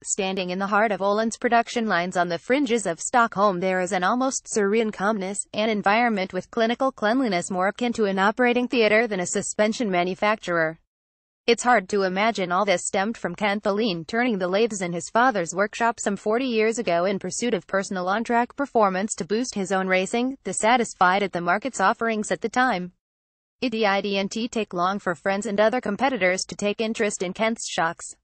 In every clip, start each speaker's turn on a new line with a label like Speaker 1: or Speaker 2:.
Speaker 1: Standing in the heart of Öhlins production lines on the fringes of Stockholm, there is an almost serene calmness, an environment with clinical cleanliness more akin to an operating theater than a suspension manufacturer. It's hard to imagine all this stemmed from Kent Öhlin turning the lathes in his father's workshop some 40 years ago in pursuit of personal on-track performance to boost his own racing, dissatisfied at the market's offerings at the time. It didn't take long for friends and other competitors to take interest in Kent's shocks.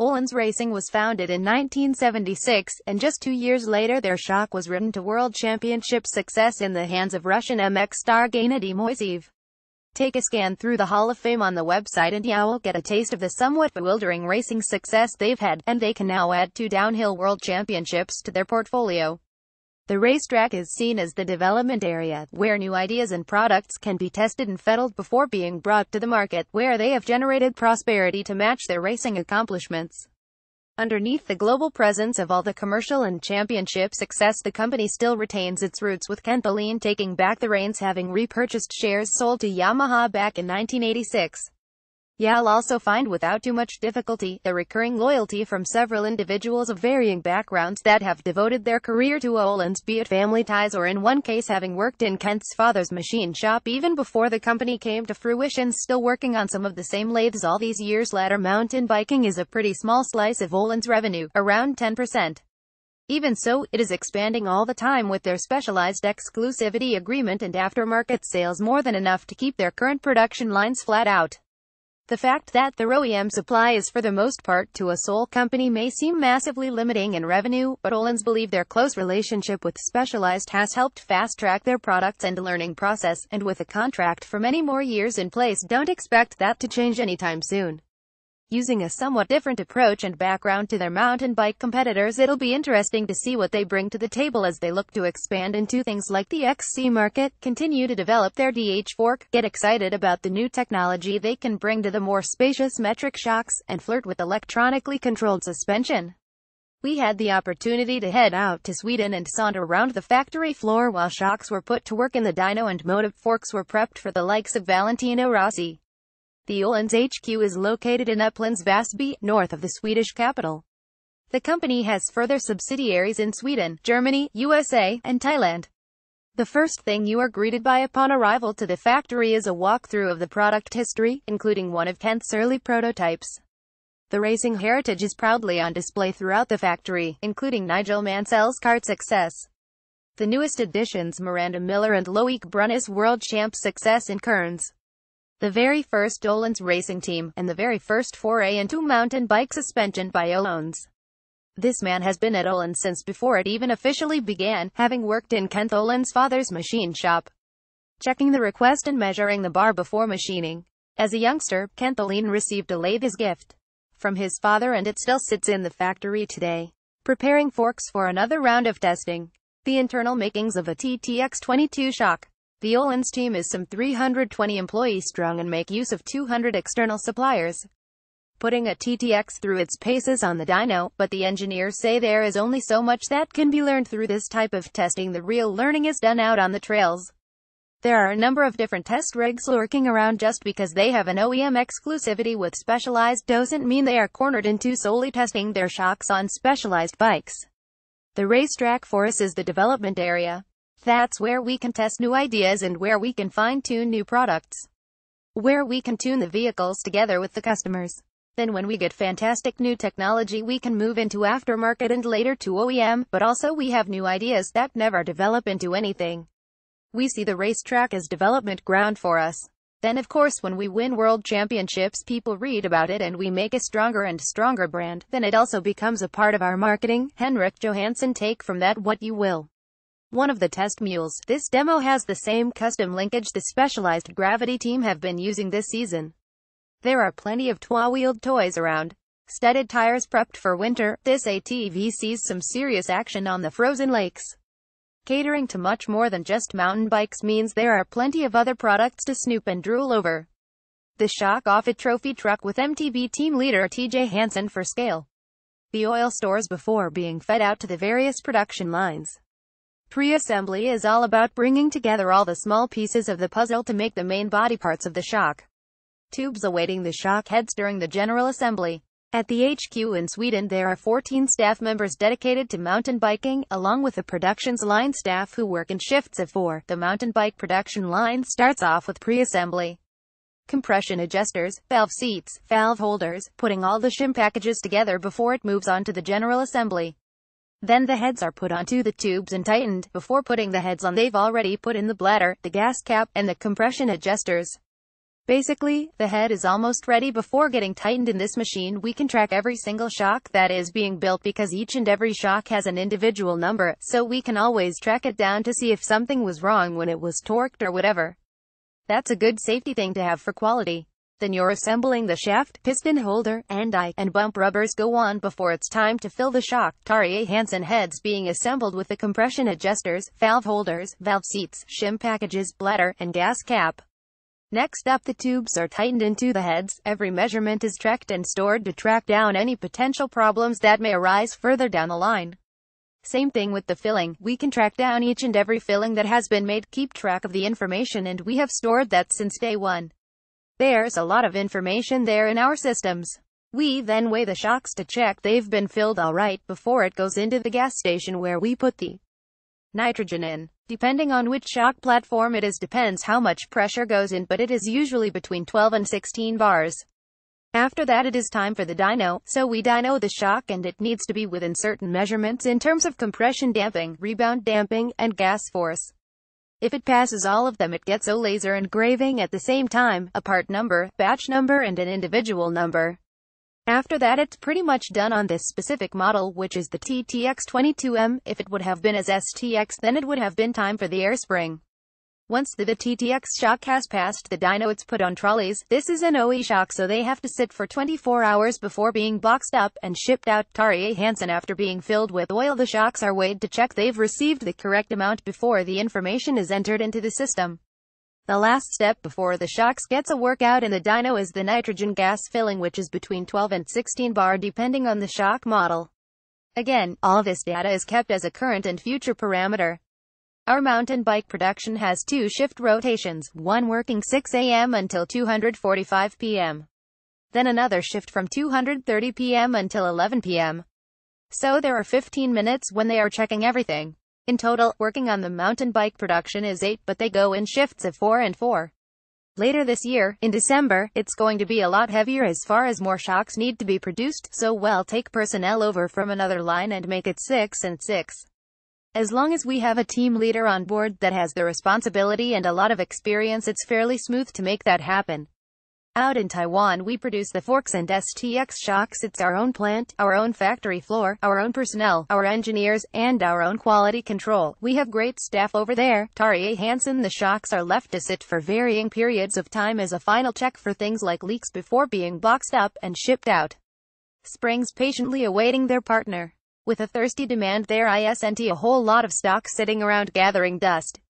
Speaker 1: Öhlins Racing was founded in 1976, and just 2 years later their shock was ridden to World Championship success in the hands of Russian MX star Gennady Moiseev. Take a scan through the Hall of Fame on the website and you'll get a taste of the somewhat bewildering racing success they've had, and they can now add 2 downhill World Championships to their portfolio. The racetrack is seen as the development area, where new ideas and products can be tested and fettled before being brought to the market, where they have generated prosperity to match their racing accomplishments. Underneath the global presence of all the commercial and championship success, the company still retains its roots, with Kent Öhlin taking back the reins, having repurchased shares sold to Yamaha back in 1986. You'll also find, without too much difficulty, the recurring loyalty from several individuals of varying backgrounds that have devoted their career to Öhlins, be it family ties or in one case having worked in Kent's father's machine shop even before the company came to fruition, still working on some of the same lathes all these years later. Mountain biking is a pretty small slice of Öhlins' revenue, around 10%. Even so, it is expanding all the time, with their specialized exclusivity agreement and aftermarket sales more than enough to keep their current production lines flat out. The fact that their OEM supply is for the most part to a sole company may seem massively limiting in revenue, but Öhlins believe their close relationship with Specialized has helped fast-track their products and learning process, and with a contract for many more years in place, don't expect that to change anytime soon. Using a somewhat different approach and background to their mountain bike competitors, it'll be interesting to see what they bring to the table as they look to expand into things like the XC market, continue to develop their DH fork, get excited about the new technology they can bring to the more spacious metric shocks, and flirt with electronically controlled suspension. We had the opportunity to head out to Sweden and saunter around the factory floor while shocks were put to work in the dyno and motive forks were prepped for the likes of Valentino Rossi. The Öhlins HQ is located in Upplands Väsby, north of the Swedish capital. The company has further subsidiaries in Sweden, Germany, USA, and Thailand. The first thing you are greeted by upon arrival to the factory is a walkthrough of the product history, including one of Kent's early prototypes. The racing heritage is proudly on display throughout the factory, including Nigel Mansell's kart success. The newest additions, Miranda Miller and Loic Brunnis' world champ success in Kearns. The very first Öhlins racing team, and the very first foray into mountain bike suspension by Öhlins. This man has been at Öhlins since before it even officially began, having worked in Kent Öhlins' father's machine shop, checking the request and measuring the bar before machining. As a youngster, Kent Öhlin received a lathe as gift from his father, and it still sits in the factory today, preparing forks for another round of testing. The internal makings of a TTX22 shock. The Öhlins team is some 320 employees strong and make use of 200 external suppliers, putting a TTX through its paces on the dyno, but the engineers say there is only so much that can be learned through this type of testing. The real learning is done out on the trails. There are a number of different test rigs lurking around. Just because they have an OEM exclusivity with Specialized doesn't mean they are cornered into solely testing their shocks on Specialized bikes. The racetrack for us is the development area. That's where we can test new ideas and where we can fine-tune new products. Where we can tune the vehicles together with the customers. Then when we get fantastic new technology, we can move into aftermarket and later to OEM, but also we have new ideas that never develop into anything. We see the racetrack as development ground for us. Then of course when we win world championships, people read about it and we make a stronger and stronger brand. Then it also becomes a part of our marketing. Henrik Johansson, take from that what you will. One of the test mules. This demo has the same custom linkage the Specialized Gravity team have been using this season. There are plenty of two-wheeled toys around. Studded tires prepped for winter. This ATV sees some serious action on the frozen lakes. Catering to much more than just mountain bikes means there are plenty of other products to snoop and drool over. The shock off a trophy truck with MTB team leader TJ Hansen for scale. The oil stores before being fed out to the various production lines. Pre-assembly is all about bringing together all the small pieces of the puzzle to make the main body parts of the shock. Tubes awaiting the shock heads during the general assembly. At the HQ in Sweden there are 14 staff members dedicated to mountain biking, along with the productions line staff who work in shifts of 4. The mountain bike production line starts off with pre-assembly. Compression adjusters, valve seats, valve holders, putting all the shim packages together before it moves on to the general assembly. Then the heads are put onto the tubes and tightened. Before putting the heads on, they've already put in the bladder, the gas cap, and the compression adjusters. Basically, the head is almost ready before getting tightened. In this machine we can track every single shock that is being built because each and every shock has an individual number, so we can always track it down to see if something was wrong when it was torqued or whatever. That's a good safety thing to have for quality. Then you're assembling the shaft, piston holder, and eye and bump rubbers go on before it's time to fill the shock. Tarje Hansen heads being assembled with the compression adjusters, valve holders, valve seats, shim packages, bladder, and gas cap. Next up, the tubes are tightened into the heads. Every measurement is tracked and stored to track down any potential problems that may arise further down the line. Same thing with the filling. We can track down each and every filling that has been made, keep track of the information, and we have stored that since day one. There's a lot of information there in our systems. We then weigh the shocks to check they've been filled alright before it goes into the gas station where we put the nitrogen in. Depending on which shock platform it is depends how much pressure goes in, but it is usually between 12 and 16 bars. After that it is time for the dyno, so we dyno the shock and it needs to be within certain measurements in terms of compression damping, rebound damping, and gas force. If it passes all of them it gets a laser engraving at the same time, a part number, batch number, and an individual number. After that it's pretty much done on this specific model, which is the TTX22M. If it would have been as STX, then it would have been time for the air spring. Once the TTX shock has passed the dyno, it's put on trolleys. This is an OE shock, so they have to sit for 24 hours before being boxed up and shipped out. Tarje Hansen, after being filled with oil, the shocks are weighed to check they've received the correct amount before the information is entered into the system. The last step before the shocks gets a workout in the dyno is the nitrogen gas filling, which is between 12 and 16 bar depending on the shock model. Again, all this data is kept as a current and future parameter. Our mountain bike production has 2 shift rotations, one working 6 a.m. until 2:45 p.m. Then another shift from 2:30 p.m. until 11 p.m. So there are 15 minutes when they are checking everything. In total, working on the mountain bike production is 8, but they go in shifts of 4 and 4. Later this year, in December, it's going to be a lot heavier as far as more shocks need to be produced, so we'll take personnel over from another line and make it 6 and 6. As long as we have a team leader on board that has the responsibility and a lot of experience, it's fairly smooth to make that happen. Out in Taiwan we produce the forks and STX shocks. It's our own plant, our own factory floor, our own personnel, our engineers, and our own quality control. We have great staff over there. Tarje Hansen, the shocks are left to sit for varying periods of time as a final check for things like leaks before being boxed up and shipped out. Springs patiently awaiting their partner. With a thirsty demand there isn't a whole lot of stock sitting around gathering dust.